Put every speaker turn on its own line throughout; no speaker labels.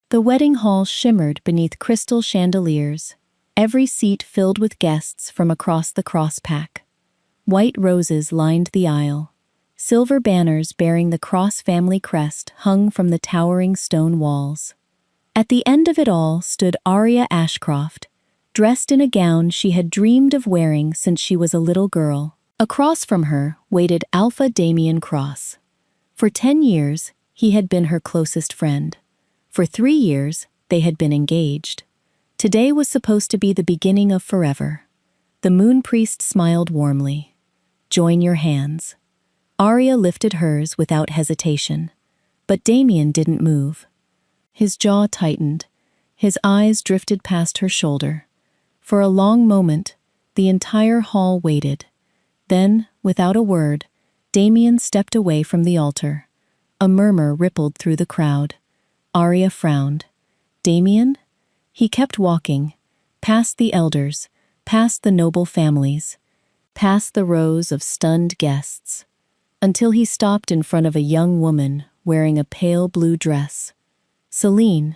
The wedding hall shimmered beneath crystal chandeliers, every seat filled with guests from across the cross-pack. White roses lined the aisle. Silver banners bearing the Cross family crest hung from the towering stone walls. At the end of it all stood Arya Ashcroft, dressed in a gown she had dreamed of wearing since she was a little girl. Across from her waited Alpha Damien Cross. For 10 years, he had been her closest friend. For 3 years, they had been engaged. Today was supposed to be the beginning of forever. The moon priest smiled warmly. "Join your hands." Arya lifted hers without hesitation, but Damien didn't move. His jaw tightened, his eyes drifted past her shoulder. For a long moment, the entire hall waited. Then, without a word, Damien stepped away from the altar. A murmur rippled through the crowd. Arya frowned. Damien? He kept walking, past the elders, past the noble families, past the rows of stunned guests, until he stopped in front of a young woman wearing a pale blue dress. Celine,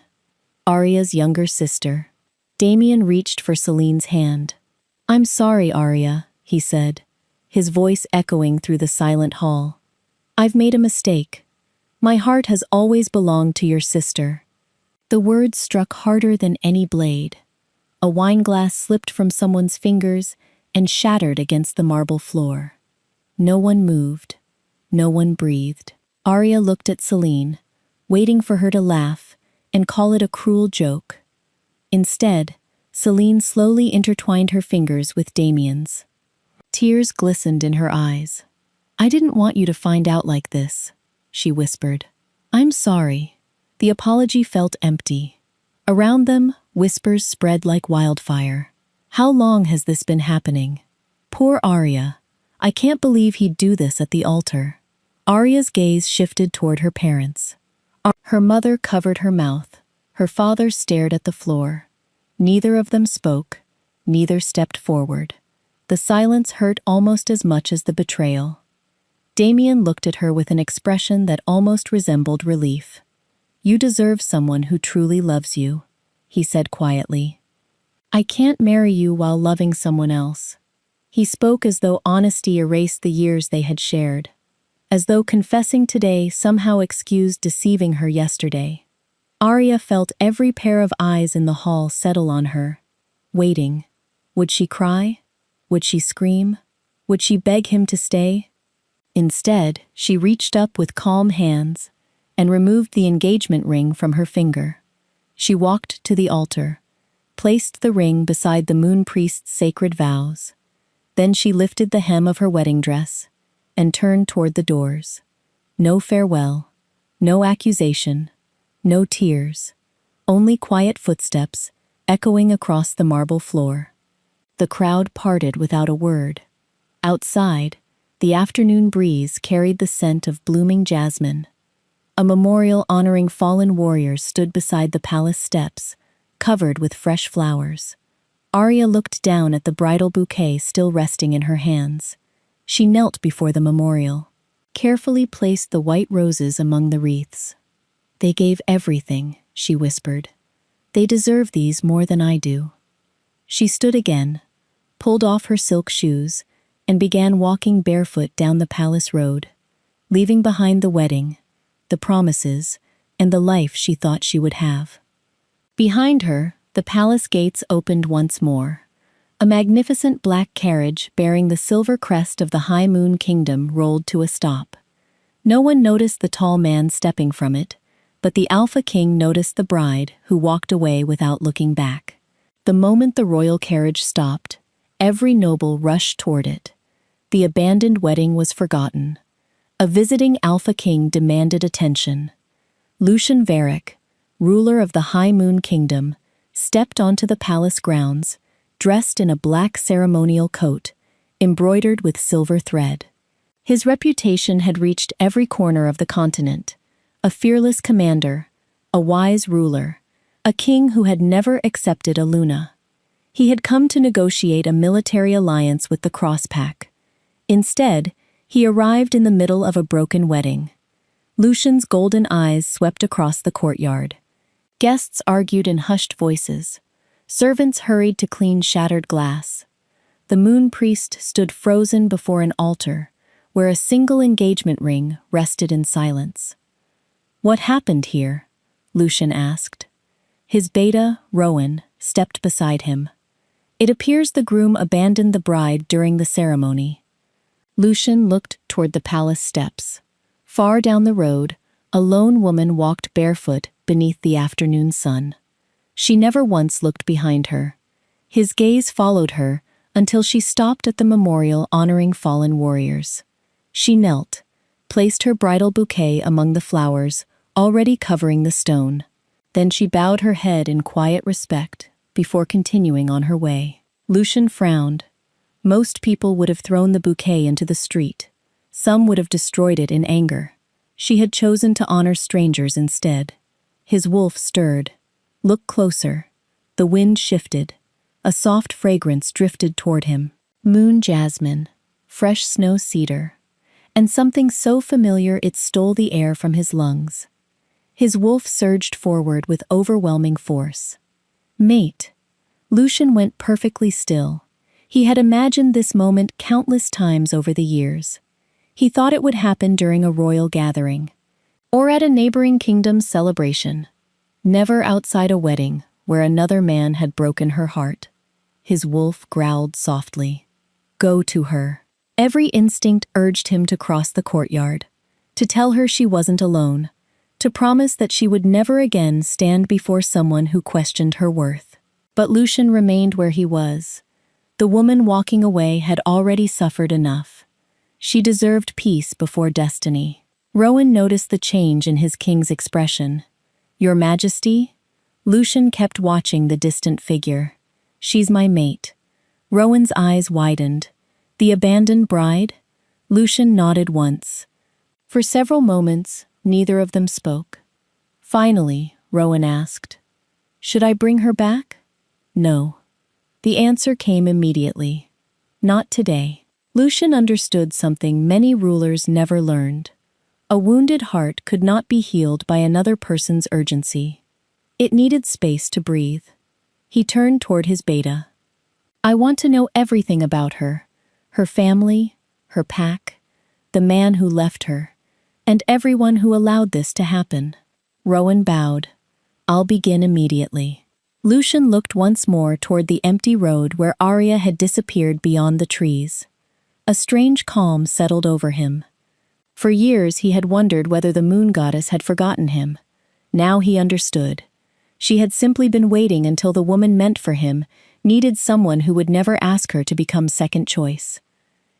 Arya's younger sister. Damien reached for Celine's hand. "I'm sorry, Arya," he said, his voice echoing through the silent hall. "I've made a mistake. My heart has always belonged to your sister." The words struck harder than any blade. A wineglass slipped from someone's fingers and shattered against the marble floor. No one moved. No one breathed. Arya looked at Celine, waiting for her to laugh and call it a cruel joke. Instead, Celine slowly intertwined her fingers with Damien's. Tears glistened in her eyes. "I didn't want you to find out like this," she whispered. "I'm sorry." The apology felt empty. Around them, whispers spread like wildfire. "How long has this been happening? Poor Arya. I can't believe he'd do this at the altar." Arya's gaze shifted toward her parents. Her mother covered her mouth. Her father stared at the floor. Neither of them spoke. Neither stepped forward. The silence hurt almost as much as the betrayal. Damien looked at her with an expression that almost resembled relief. "You deserve someone who truly loves you," he said quietly. "I can't marry you while loving someone else." He spoke as though honesty erased the years they had shared, as though confessing today somehow excused deceiving her yesterday. Arya felt every pair of eyes in the hall settle on her, waiting. Would she cry? Would she scream? Would she beg him to stay? Instead, she reached up with calm hands and removed the engagement ring from her finger. She walked to the altar, placed the ring beside the moon priest's sacred vows. Then she lifted the hem of her wedding dress and turned toward the doors. No farewell, no accusation, no tears, only quiet footsteps echoing across the marble floor. The crowd parted without a word. Outside, the afternoon breeze carried the scent of blooming jasmine. A memorial honoring fallen warriors stood beside the palace steps, covered with fresh flowers. Arya looked down at the bridal bouquet still resting in her hands. She knelt before the memorial, carefully placed the white roses among the wreaths. "They gave everything," she whispered. "They deserve these more than I do." She stood again, pulled off her silk shoes, and began walking barefoot down the palace road, leaving behind the wedding, the promises, and the life she thought she would have. Behind her, the palace gates opened once more. A magnificent black carriage bearing the silver crest of the High Moon Kingdom rolled to a stop. No one noticed the tall man stepping from it, but the Alpha King noticed the bride, who walked away without looking back. The moment the royal carriage stopped, every noble rushed toward it. The abandoned wedding was forgotten. A visiting Alpha King demanded attention. Lucian Varric, ruler of the High Moon Kingdom, stepped onto the palace grounds, dressed in a black ceremonial coat, embroidered with silver thread. His reputation had reached every corner of the continent. A fearless commander, a wise ruler, a king who had never accepted a Luna. He had come to negotiate a military alliance with the Crosspack. Instead, he arrived in the middle of a broken wedding. Lucian's golden eyes swept across the courtyard. Guests argued in hushed voices. Servants hurried to clean shattered glass. The moon priest stood frozen before an altar, where a single engagement ring rested in silence. "What happened here?" Lucian asked. His beta, Rowan, stepped beside him. "It appears the groom abandoned the bride during the ceremony." Lucian looked toward the palace steps. Far down the road, a lone woman walked barefoot beneath the afternoon sun. She never once looked behind her. His gaze followed her until she stopped at the memorial honoring fallen warriors. She knelt, placed her bridal bouquet among the flowers already covering the stone. Then she bowed her head in quiet respect before continuing on her way. Lucian frowned. Most people would have thrown the bouquet into the street. Some would have destroyed it in anger. She had chosen to honor strangers instead. His wolf stirred. "Look closer." The wind shifted. A soft fragrance drifted toward him. Moon jasmine, fresh snow cedar, and something so familiar it stole the air from his lungs. His wolf surged forward with overwhelming force. "Mate." Lucian went perfectly still. He had imagined this moment countless times over the years. He thought it would happen during a royal gathering, or at a neighboring kingdom's celebration. Never outside a wedding where another man had broken her heart. His wolf growled softly. "Go to her." Every instinct urged him to cross the courtyard, to tell her she wasn't alone, to promise that she would never again stand before someone who questioned her worth. But Lucian remained where he was. The woman walking away had already suffered enough. She deserved peace before destiny. Rowan noticed the change in his king's expression. "Your Majesty?" Lucian kept watching the distant figure. "She's my mate." Rowan's eyes widened. "The abandoned bride?" Lucian nodded once. For several moments, neither of them spoke. Finally, Rowan asked, "Should I bring her back?" "No." The answer came immediately. "Not today." Lucian understood something many rulers never learned. A wounded heart could not be healed by another person's urgency. It needed space to breathe. He turned toward his beta. "I want to know everything about her. Her family, her pack, the man who left her, and everyone who allowed this to happen." Rowan bowed. "I'll begin immediately." Lucian looked once more toward the empty road where Arya had disappeared beyond the trees. A strange calm settled over him. For years he had wondered whether the moon goddess had forgotten him. Now he understood. She had simply been waiting until the woman meant for him needed someone who would never ask her to become second choice.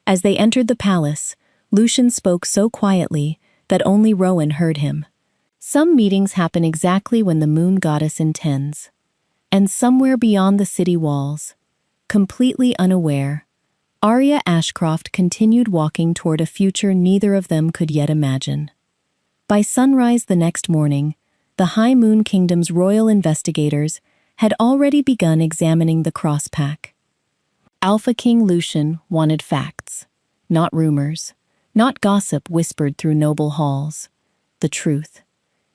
As they entered the palace, Lucian spoke so quietly that only Rowan heard him. "Some meetings happen exactly when the moon goddess intends. And somewhere beyond the city walls, completely unaware, Arya Ashcroft continued walking toward a future neither of them could yet imagine. By sunrise the next morning, the High Moon Kingdom's royal investigators had already begun examining the cross pack. Alpha King Lucian wanted facts, not rumors, not gossip whispered through noble halls. The truth.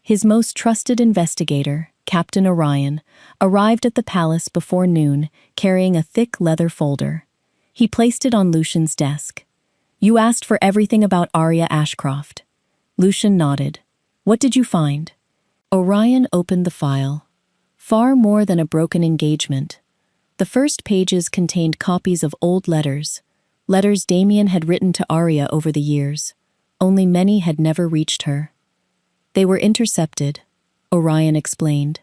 His most trusted investigator, Captain Orion, arrived at the palace before noon, carrying a thick leather folder. He placed it on Lucian's desk. "You asked for everything about Arya Ashcroft." Lucian nodded. "What did you find?" Orion opened the file. Far more than a broken engagement. The first pages contained copies of old letters Damien had written to Arya over the years. Only many had never reached her. "They were intercepted," Orion explained.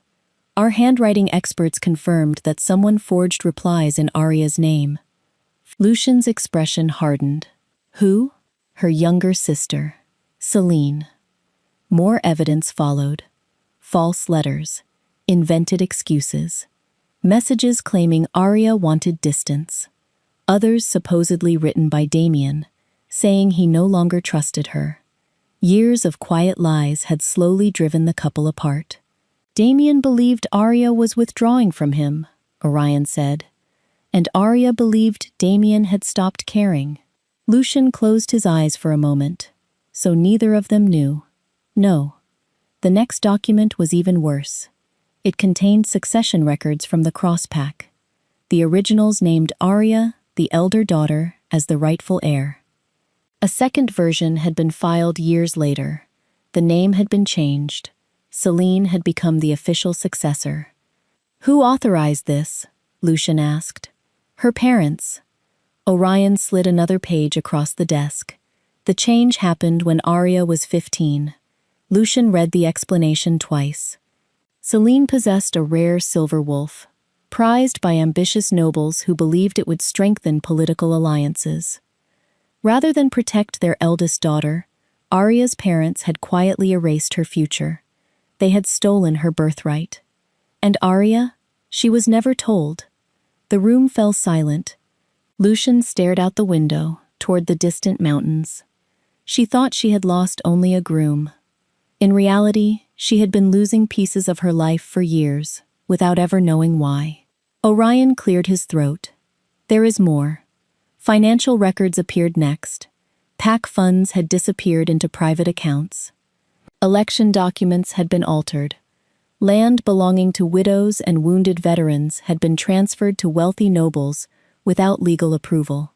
"Our handwriting experts confirmed that someone forged replies in Arya's name." Lucian's expression hardened. "Who?" "Her younger sister, Celine." More evidence followed. False letters, invented excuses, messages claiming Arya wanted distance, others supposedly written by Damien, saying he no longer trusted her. Years of quiet lies had slowly driven the couple apart. "Damien believed Arya was withdrawing from him," Orion said, "and Arya believed Damien had stopped caring." Lucian closed his eyes for a moment. So neither of them knew. No. The next document was even worse. It contained succession records from the cross pack. The originals named Arya, the elder daughter, as the rightful heir. A second version had been filed years later. The name had been changed. Selene had become the official successor. Who authorized this? Lucian asked. Her parents. Orion slid another page across the desk. The change happened when Arya was 15. Lucian read the explanation twice. Selene possessed a rare silver wolf, prized by ambitious nobles who believed it would strengthen political alliances. Rather than protect their eldest daughter, Arya's parents had quietly erased her future. They had stolen her birthright. And Arya? She was never told. The room fell silent. Lucian stared out the window, toward the distant mountains. She thought she had lost only a groom. In reality, she had been losing pieces of her life for years, without ever knowing why. Orion cleared his throat. There is more. Financial records appeared next. PAC funds had disappeared into private accounts. Election documents had been altered. Land belonging to widows and wounded veterans had been transferred to wealthy nobles without legal approval.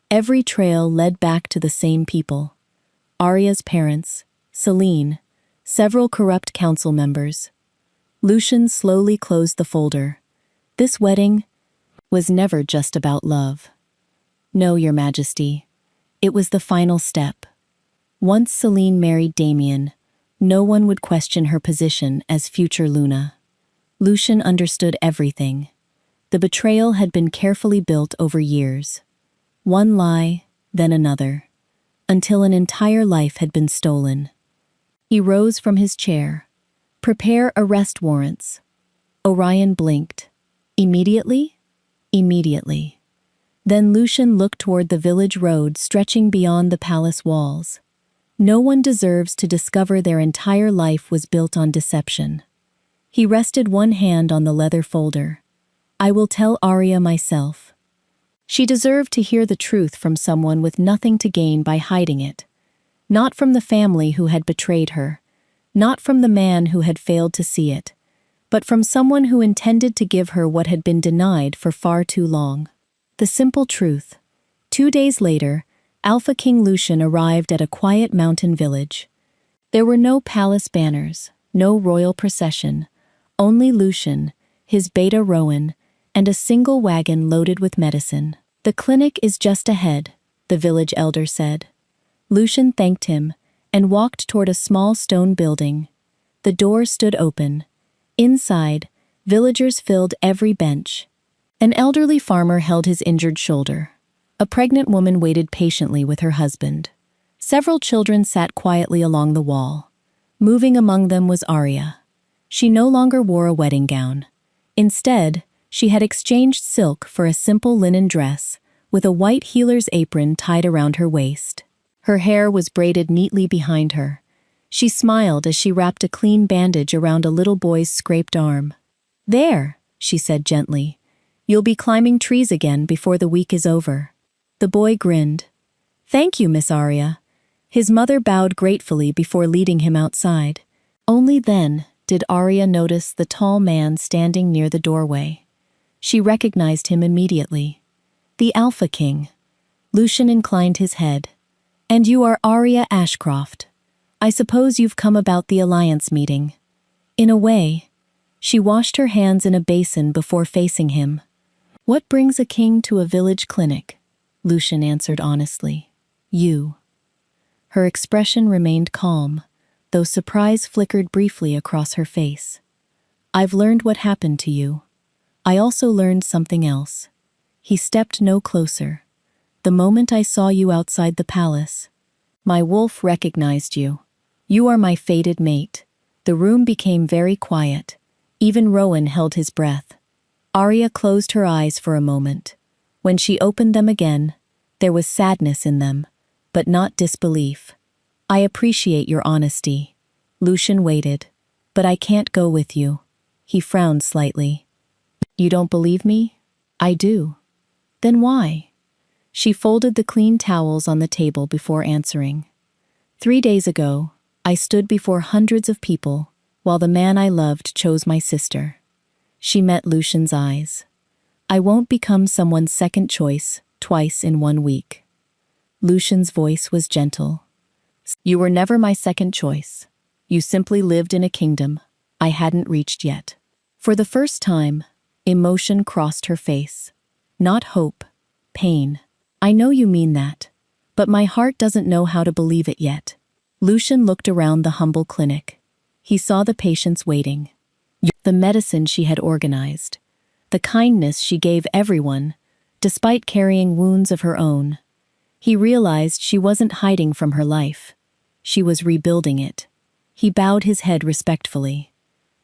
Every trail led back to the same people. Arya's parents, Selene, several corrupt council members. Lucian slowly closed the folder. This wedding was never just about love. No, Your Majesty. It was the final step. Once Selene married Damien, no one would question her position as future Luna. Lucian understood everything. The betrayal had been carefully built over years. One lie, then another, until an entire life had been stolen. He rose from his chair. Prepare arrest warrants. Orion blinked. Immediately? Immediately. Then Lucian looked toward the village road stretching beyond the palace walls. No one deserves to discover their entire life was built on deception. He rested one hand on the leather folder. I will tell Arya myself. She deserved to hear the truth from someone with nothing to gain by hiding it. Not from the family who had betrayed her, not from the man who had failed to see it, but from someone who intended to give her what had been denied for far too long. The simple truth. 2 days later, Alpha King Lucian arrived at a quiet mountain village. There were no palace banners, no royal procession, only Lucian, his beta Rowan, and a single wagon loaded with medicine. The clinic is just ahead, the village elder said. Lucian thanked him and walked toward a small stone building. The door stood open. Inside, villagers filled every bench. An elderly farmer held his injured shoulder. A pregnant woman waited patiently with her husband. Several children sat quietly along the wall. Moving among them was Arya. She no longer wore a wedding gown. Instead, she had exchanged silk for a simple linen dress, with a white healer's apron tied around her waist. Her hair was braided neatly behind her. She smiled as she wrapped a clean bandage around a little boy's scraped arm. There, she said gently. You'll be climbing trees again before the week is over. The boy grinned. Thank you, Miss Arya. His mother bowed gratefully before leading him outside. Only then did Arya notice the tall man standing near the doorway. She recognized him immediately. The Alpha King. Lucian inclined his head. And you are Arya Ashcroft. I suppose you've come about the alliance meeting. In a way. She washed her hands in a basin before facing him. What brings a king to a village clinic? Lucian answered honestly. You. Her expression remained calm, though surprise flickered briefly across her face. I've learned what happened to you. I also learned something else. He stepped no closer. The moment I saw you outside the palace, my wolf recognized you. You are my fated mate. The room became very quiet. Even Rowan held his breath. Arya closed her eyes for a moment. When she opened them again, there was sadness in them, but not disbelief. I appreciate your honesty. Lucian waited. But I can't go with you. He frowned slightly. You don't believe me? I do. Then why? She folded the clean towels on the table before answering. 3 days ago, I stood before hundreds of people, while the man I loved chose my sister. She met Lucian's eyes. I won't become someone's second choice twice in 1 week. Lucian's voice was gentle. You were never my second choice. You simply lived in a kingdom I hadn't reached yet. For the first time, emotion crossed her face. Not hope, pain. I know you mean that, but my heart doesn't know how to believe it yet. Lucian looked around the humble clinic. He saw the patients waiting, the medicine she had organized, the kindness she gave everyone, despite carrying wounds of her own. He realized she wasn't hiding from her life. She was rebuilding it. He bowed his head respectfully.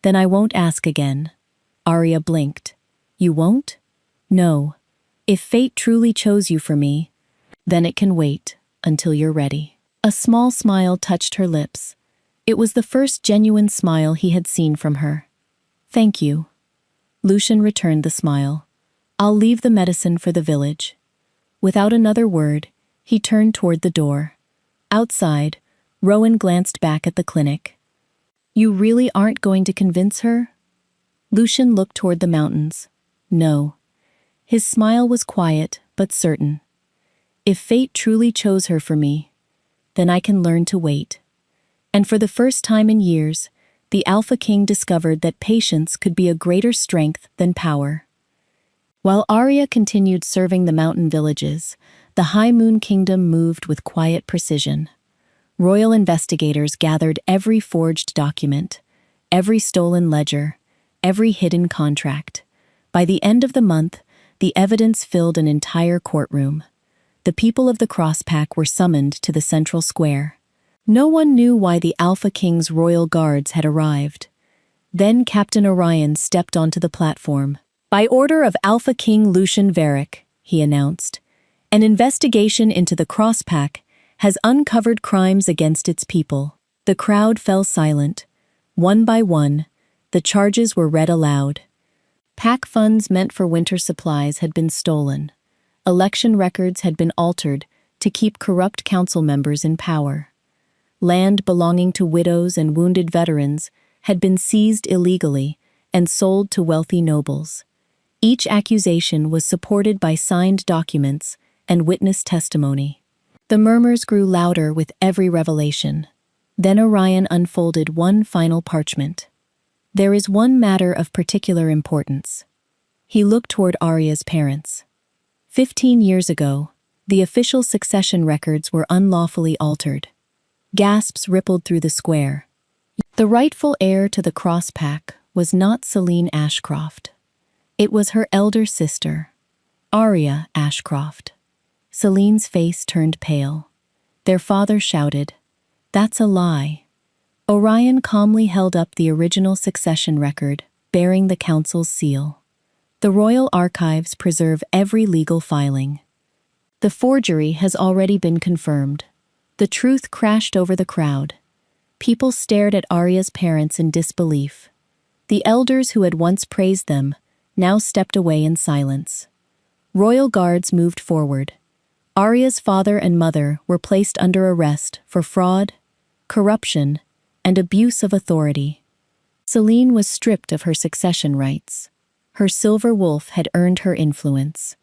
Then I won't ask again. Arya blinked. You won't? No. If fate truly chose you for me, then it can wait until you're ready. A small smile touched her lips. It was the first genuine smile he had seen from her. Thank you. Lucian returned the smile. I'll leave the medicine for the village. Without another word, he turned toward the door. Outside, Rowan glanced back at the clinic. You really aren't going to convince her? Lucian looked toward the mountains. No. His smile was quiet but certain. If fate truly chose her for me, then I can learn to wait. And for the first time in years, the Alpha King discovered that patience could be a greater strength than power. While Arya continued serving the mountain villages, the High Moon Kingdom moved with quiet precision. Royal investigators gathered every forged document, every stolen ledger, every hidden contract. By the end of the month, the evidence filled an entire courtroom. The people of the Crosspack were summoned to the central square. No one knew why the Alpha King's royal guards had arrived. Then Captain Orion stepped onto the platform. By order of Alpha King Lucian Varric, he announced, an investigation into the Crosspack has uncovered crimes against its people. The crowd fell silent. One by one, the charges were read aloud. Pack funds meant for winter supplies had been stolen. Election records had been altered to keep corrupt council members in power. Land belonging to widows and wounded veterans had been seized illegally and sold to wealthy nobles. Each accusation was supported by signed documents and witness testimony. The murmurs grew louder with every revelation. Then Orion unfolded one final parchment. There is one matter of particular importance. He looked toward Arya's parents. 15 years ago, the official succession records were unlawfully altered. Gasps rippled through the square. The rightful heir to the Crosspack was not Selene Ashcroft. It was her elder sister, Arya Ashcroft. Selene's face turned pale. Their father shouted, "That's a lie." Orion calmly held up the original succession record, bearing the council's seal. The royal archives preserve every legal filing. The forgery has already been confirmed. The truth crashed over the crowd. People stared at Arya's parents in disbelief. The elders who had once praised them now stepped away in silence. Royal guards moved forward. Arya's father and mother were placed under arrest for fraud, corruption, and abuse of authority. Selene was stripped of her succession rights. Her silver wolf had earned her influence.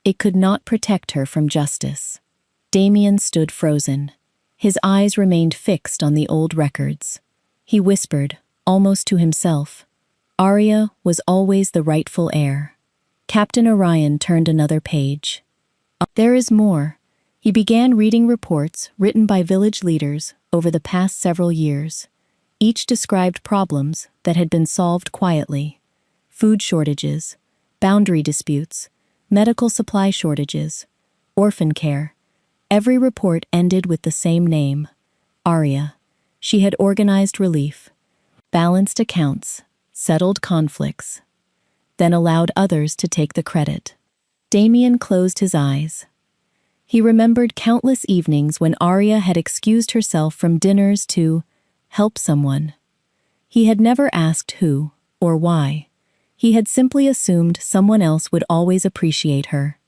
It could not protect her from justice. Damien stood frozen. His eyes remained fixed on the old records. He whispered, almost to himself, Arya was always the rightful heir. Captain Orion turned another page. There is more. He began reading reports written by village leaders over the past several years. Each described problems that had been solved quietly. Food shortages, boundary disputes, medical supply shortages, orphan care. Every report ended with the same name, Arya. She had organized relief, balanced accounts, settled conflicts, then allowed others to take the credit. Damien closed his eyes. He remembered countless evenings when Arya had excused herself from dinners to help someone. He had never asked who or why. He had simply assumed someone else would always appreciate her.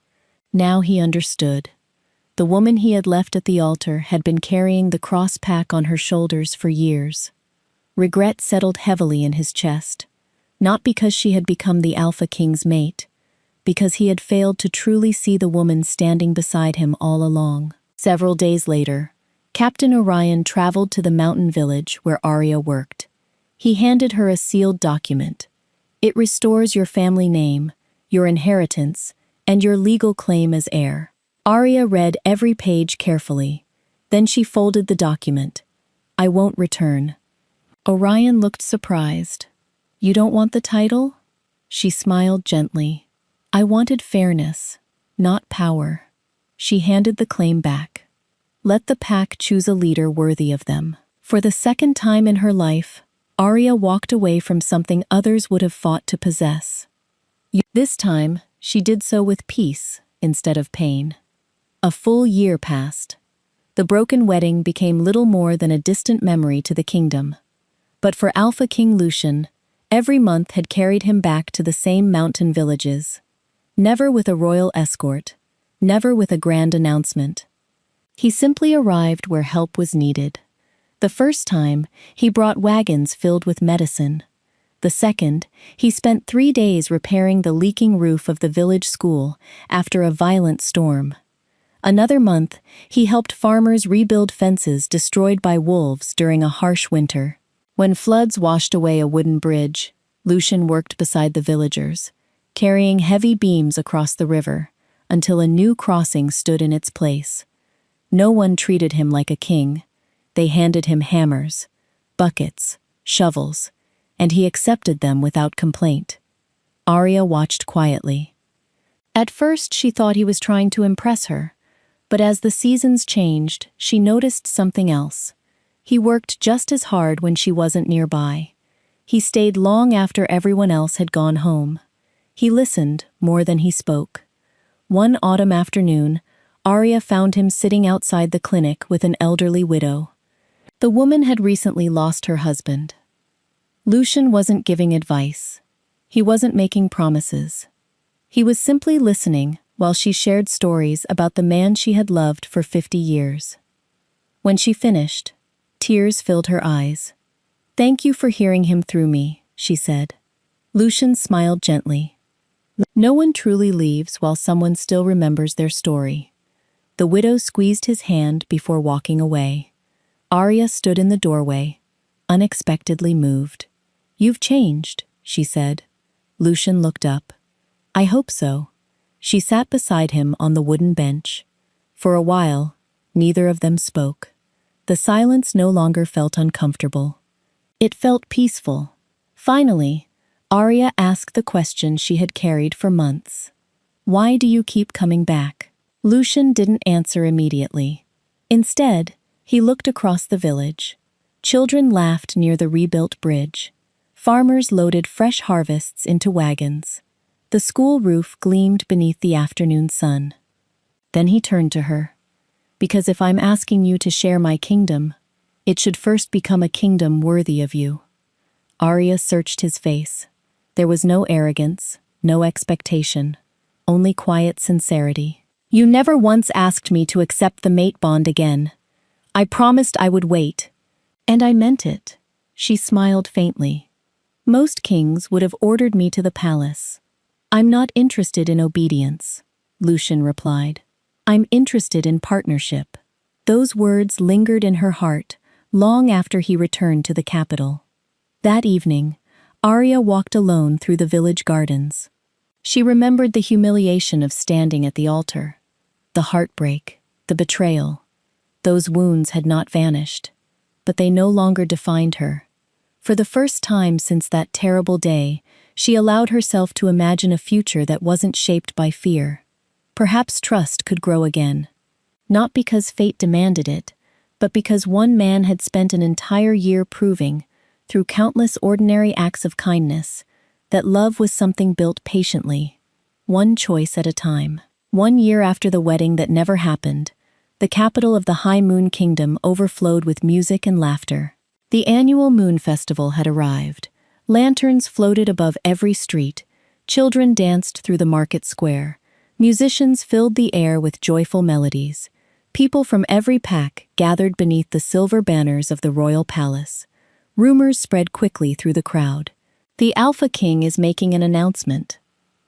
Now he understood. The woman he had left at the altar had been carrying the cross pack on her shoulders for years. Regret settled heavily in his chest, not because she had become the Alpha King's mate, because he had failed to truly see the woman standing beside him all along. Several days later, Captain Orion traveled to the mountain village where Arya worked. He handed her a sealed document. It restores your family name, your inheritance, and your legal claim as heir. Arya read every page carefully. Then she folded the document. I won't return. Orion looked surprised. You don't want the title? She smiled gently. I wanted fairness, not power. She handed the claim back. Let the pack choose a leader worthy of them. For the second time in her life, Arya walked away from something others would have fought to possess. This time, she did so with peace instead of pain. A full year passed. The broken wedding became little more than a distant memory to the kingdom. But for Alpha King Lucian, every month had carried him back to the same mountain villages. Never with a royal escort, never with a grand announcement. He simply arrived where help was needed. The first time, he brought wagons filled with medicine. The second, he spent 3 days repairing the leaking roof of the village school after a violent storm. Another month, he helped farmers rebuild fences destroyed by wolves during a harsh winter. When floods washed away a wooden bridge, Lucian worked beside the villagers, carrying heavy beams across the river, until a new crossing stood in its place. No one treated him like a king. They handed him hammers, buckets, shovels, and he accepted them without complaint. Arya watched quietly. At first, she thought he was trying to impress her, but as the seasons changed, she noticed something else. He worked just as hard when she wasn't nearby. He stayed long after everyone else had gone home. He listened more than he spoke. One autumn afternoon, Arya found him sitting outside the clinic with an elderly widow. The woman had recently lost her husband. Lucian wasn't giving advice. He wasn't making promises. He was simply listening while she shared stories about the man she had loved for 50 years. When she finished, tears filled her eyes. Thank you for hearing him through me, she said. Lucian smiled gently. No one truly leaves while someone still remembers their story. The widow squeezed his hand before walking away. Arya stood in the doorway, unexpectedly moved. You've changed, she said. Lucian looked up. I hope so. She sat beside him on the wooden bench. For a while, neither of them spoke. The silence no longer felt uncomfortable. It felt peaceful. Finally, Arya asked the question she had carried for months. Why do you keep coming back? Lucian didn't answer immediately. Instead, he looked across the village. Children laughed near the rebuilt bridge. Farmers loaded fresh harvests into wagons. The school roof gleamed beneath the afternoon sun. Then he turned to her. Because if I'm asking you to share my kingdom, it should first become a kingdom worthy of you. Arya searched his face. There was no arrogance, no expectation, only quiet sincerity. You never once asked me to accept the mate bond again. I promised I would wait. And I meant it. She smiled faintly. Most kings would have ordered me to the palace. I'm not interested in obedience, Lucian replied. I'm interested in partnership. Those words lingered in her heart long after he returned to the capital. That evening, Arya walked alone through the village gardens. She remembered the humiliation of standing at the altar, the heartbreak, the betrayal. Those wounds had not vanished, but they no longer defined her. For the first time since that terrible day, she allowed herself to imagine a future that wasn't shaped by fear. Perhaps trust could grow again. Not because fate demanded it, but because one man had spent an entire year proving, through countless ordinary acts of kindness, that love was something built patiently, one choice at a time. 1 year after the wedding that never happened, the capital of the High Moon Kingdom overflowed with music and laughter. The annual Moon Festival had arrived. Lanterns floated above every street. Children danced through the market square. Musicians filled the air with joyful melodies. People from every pack gathered beneath the silver banners of the royal palace. Rumors spread quickly through the crowd. The Alpha King is making an announcement.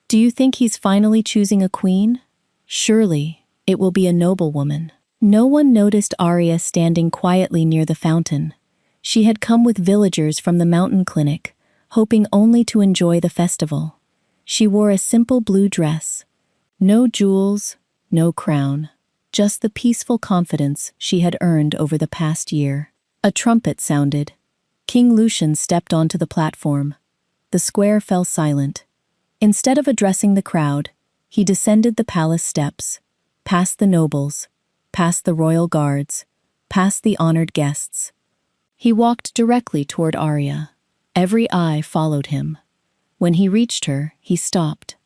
Do you think he's finally choosing a queen? Surely, it will be a noble woman. No one noticed Arya standing quietly near the fountain. She had come with villagers from the mountain clinic, hoping only to enjoy the festival. She wore a simple blue dress. No jewels, no crown. Just the peaceful confidence she had earned over the past year. A trumpet sounded. King Lucian stepped onto the platform. The square fell silent. Instead of addressing the crowd, he descended the palace steps, past the nobles, past the royal guards, past the honored guests. He walked directly toward Arya. Every eye followed him. When he reached her, he stopped.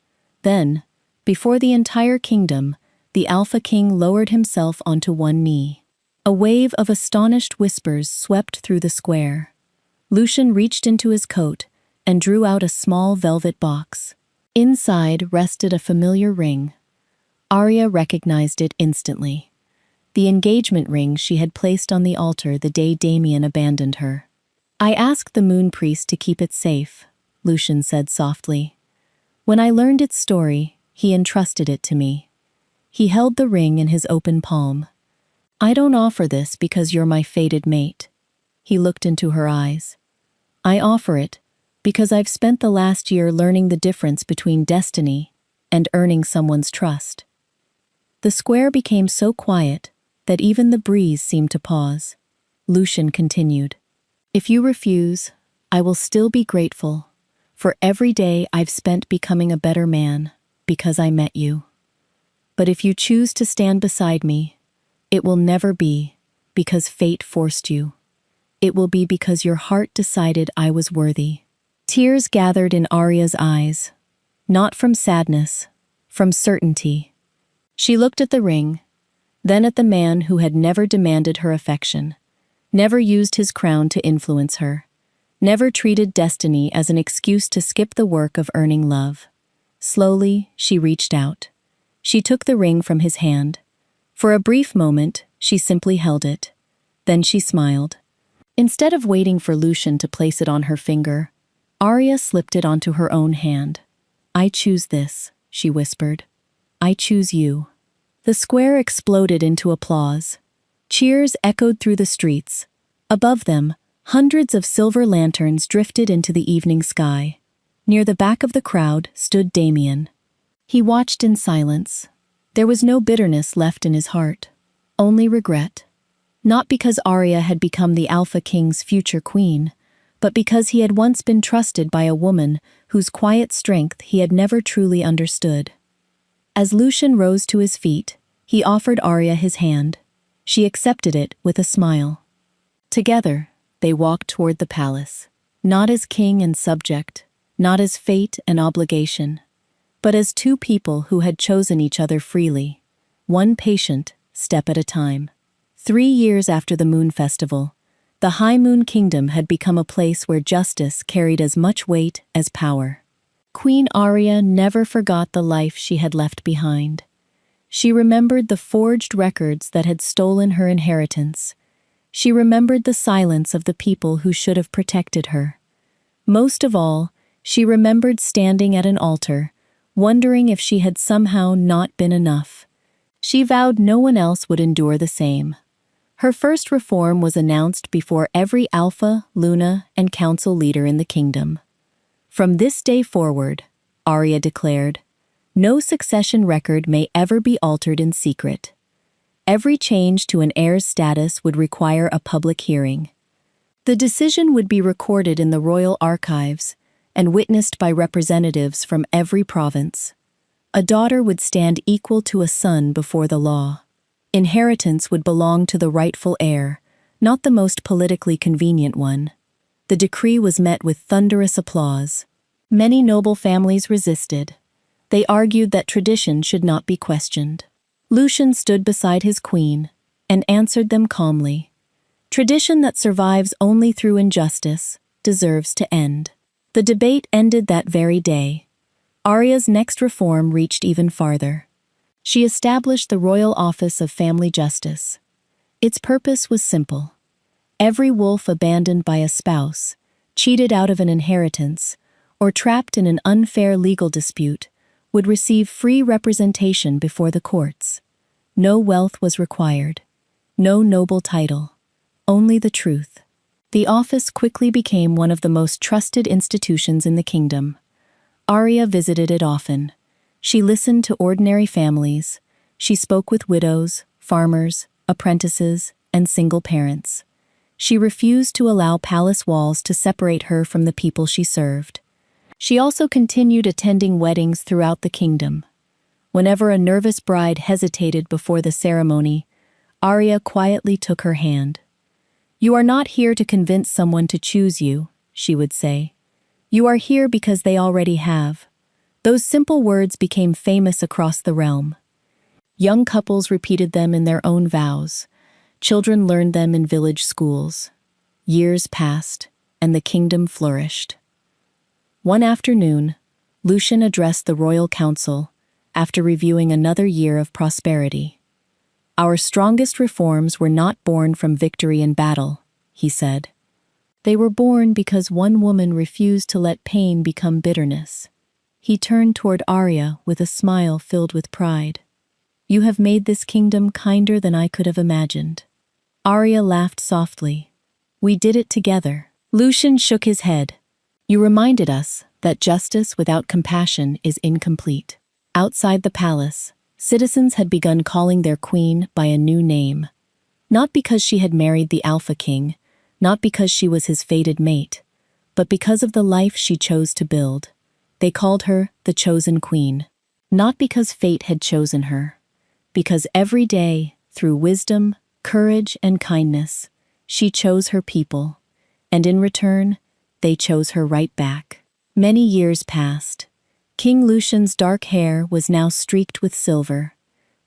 Then, before the entire kingdom, the Alpha King lowered himself onto one knee. A wave of astonished whispers swept through the square. Lucian reached into his coat and drew out a small velvet box. Inside rested a familiar ring. Arya recognized it instantly. The engagement ring she had placed on the altar the day Damien abandoned her. I asked the moon priest to keep it safe, Lucian said softly. When I learned its story, he entrusted it to me. He held the ring in his open palm. I don't offer this because you're my fated mate. He looked into her eyes. I offer it because I've spent the last year learning the difference between destiny and earning someone's trust. The square became so quiet that even the breeze seemed to pause. Lucian continued. If you refuse, I will still be grateful for every day I've spent becoming a better man because I met you. But if you choose to stand beside me, it will never be because fate forced you. It will be because your heart decided I was worthy. Tears gathered in Arya's eyes, not from sadness, from certainty. She looked at the ring, then at the man who had never demanded her affection, never used his crown to influence her, never treated destiny as an excuse to skip the work of earning love. Slowly, she reached out. She took the ring from his hand. For a brief moment, she simply held it. Then she smiled. Instead of waiting for Lucian to place it on her finger, Arya slipped it onto her own hand. I choose this, she whispered. I choose you. The square exploded into applause. Cheers echoed through the streets. Above them, hundreds of silver lanterns drifted into the evening sky. Near the back of the crowd stood Damien. He watched in silence. There was no bitterness left in his heart, only regret. Not because Arya had become the Alpha King's future queen, but because he had once been trusted by a woman whose quiet strength he had never truly understood. As Lucian rose to his feet, he offered Arya his hand. She accepted it with a smile. Together, they walked toward the palace, not as king and subject, not as fate and obligation, but as two people who had chosen each other freely, one patient step at a time. 3 years after the Moon Festival, the High Moon Kingdom had become a place where justice carried as much weight as power. Queen Arya never forgot the life she had left behind. She remembered the forged records that had stolen her inheritance. She remembered the silence of the people who should have protected her. Most of all, she remembered standing at an altar, wondering if she had somehow not been enough. She vowed no one else would endure the same. Her first reform was announced before every Alpha, Luna, and Council leader in the kingdom. From this day forward, Arya declared, no succession record may ever be altered in secret. Every change to an heir's status would require a public hearing. The decision would be recorded in the royal archives and witnessed by representatives from every province. A daughter would stand equal to a son before the law. Inheritance would belong to the rightful heir, not the most politically convenient one. The decree was met with thunderous applause. Many noble families resisted. They argued that tradition should not be questioned. Lucian stood beside his queen and answered them calmly. Tradition that survives only through injustice deserves to end. The debate ended that very day. Arya's next reform reached even farther. She established the Royal Office of Family Justice. Its purpose was simple. Every wolf abandoned by a spouse, cheated out of an inheritance, or trapped in an unfair legal dispute would receive free representation before the courts. No wealth was required, no noble title, only the truth. The office quickly became one of the most trusted institutions in the kingdom. Arya visited it often. She listened to ordinary families. She spoke with widows, farmers, apprentices, and single parents. She refused to allow palace walls to separate her from the people she served. She also continued attending weddings throughout the kingdom. Whenever a nervous bride hesitated before the ceremony, Arya quietly took her hand. "You are not here to convince someone to choose you," she would say. "You are here because they already have." Those simple words became famous across the realm. Young couples repeated them in their own vows. Children learned them in village schools. Years passed, and the kingdom flourished. One afternoon, Lucian addressed the royal council after reviewing another year of prosperity. "Our strongest reforms were not born from victory in battle," he said. "They were born because one woman refused to let pain become bitterness." He turned toward Arya with a smile filled with pride. "You have made this kingdom kinder than I could have imagined." Arya laughed softly. "We did it together." Lucian shook his head. "You reminded us that justice without compassion is incomplete." Outside the palace, citizens had begun calling their queen by a new name. Not because she had married the Alpha King, not because she was his fated mate, but because of the life she chose to build. They called her the Chosen Queen. Not because fate had chosen her, because every day, through wisdom, courage, and kindness, she chose her people, and in return, they chose her right back. Many years passed. King Lucian's dark hair was now streaked with silver.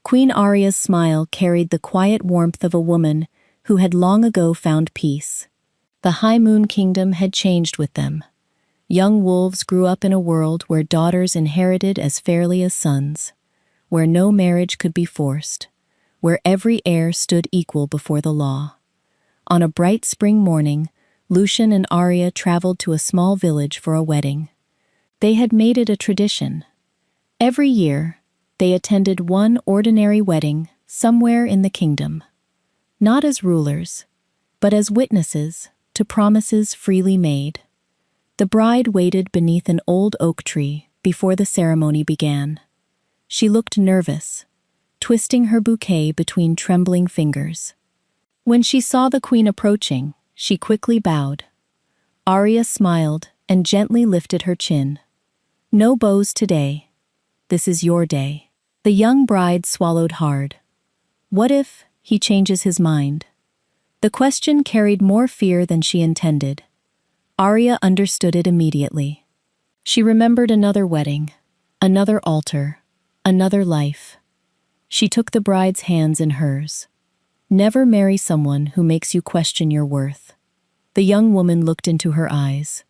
Queen Arya's smile carried the quiet warmth of a woman who had long ago found peace. The High Moon Kingdom had changed with them. Young wolves grew up in a world where daughters inherited as fairly as sons, where no marriage could be forced, where every heir stood equal before the law. On a bright spring morning, Lucian and Arya traveled to a small village for a wedding. They had made it a tradition. Every year, they attended one ordinary wedding somewhere in the kingdom. Not as rulers, but as witnesses to promises freely made. The bride waited beneath an old oak tree before the ceremony began. She looked nervous, twisting her bouquet between trembling fingers. When she saw the queen approaching, she quickly bowed. Arya smiled and gently lifted her chin. "No bows today. This is your day." The young bride swallowed hard. What if he changes his mind? The question carried more fear than she intended. Arya understood it immediately. She remembered another wedding, another altar, another life. She took the bride's hands in hers. "Never marry someone who makes you question your worth." The young woman looked into her eyes.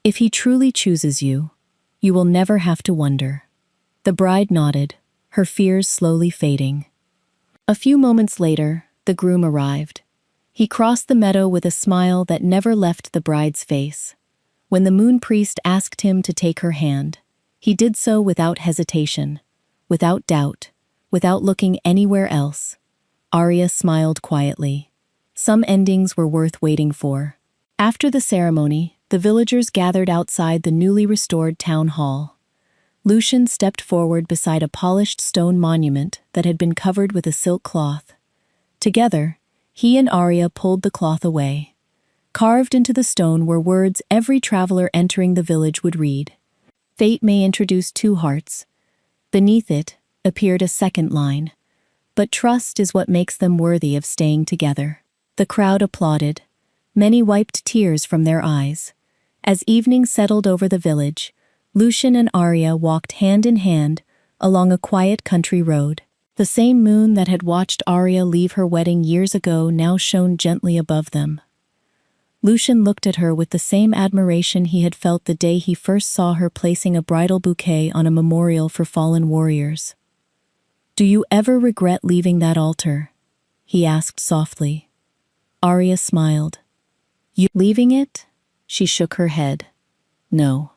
"If he truly chooses you, you will never have to wonder." The bride nodded, her fears slowly fading. A few moments later, the groom arrived. He crossed the meadow with a smile that never left the bride's face. When the moon priest asked him to take her hand, he did so without hesitation, without doubt, without looking anywhere else. Arya smiled quietly. Some endings were worth waiting for. After the ceremony, the villagers gathered outside the newly restored town hall. Lucian stepped forward beside a polished stone monument that had been covered with a silk cloth. Together, he and Arya pulled the cloth away. Carved into the stone were words every traveler entering the village would read. "Fate may introduce two hearts." Beneath it appeared a second line. "But trust is what makes them worthy of staying together." The crowd applauded. Many wiped tears from their eyes. As evening settled over the village, Lucian and Arya walked hand in hand along a quiet country road. The same moon that had watched Arya leave her wedding years ago now shone gently above them. Lucian looked at her with the same admiration he had felt the day he first saw her placing a bridal bouquet on a memorial for fallen warriors. "Do you ever regret leaving that altar?" he asked softly. Arya smiled. You leaving it? She shook her head. No.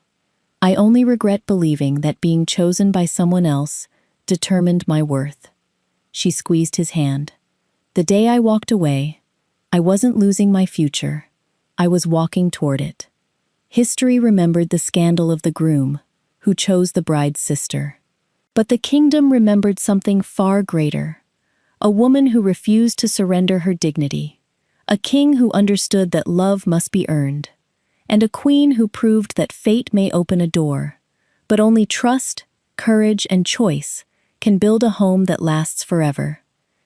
I only regret believing that being chosen by someone else determined my worth. She squeezed his hand. The day I walked away, I wasn't losing my future. I was walking toward it. History remembered the scandal of the groom, who chose the bride's sister. But the kingdom remembered something far greater. A woman who refused to surrender her dignity. A king who understood that love must be earned. And a queen who proved that fate may open a door, but only trust, courage, and choice can build a home that lasts forever.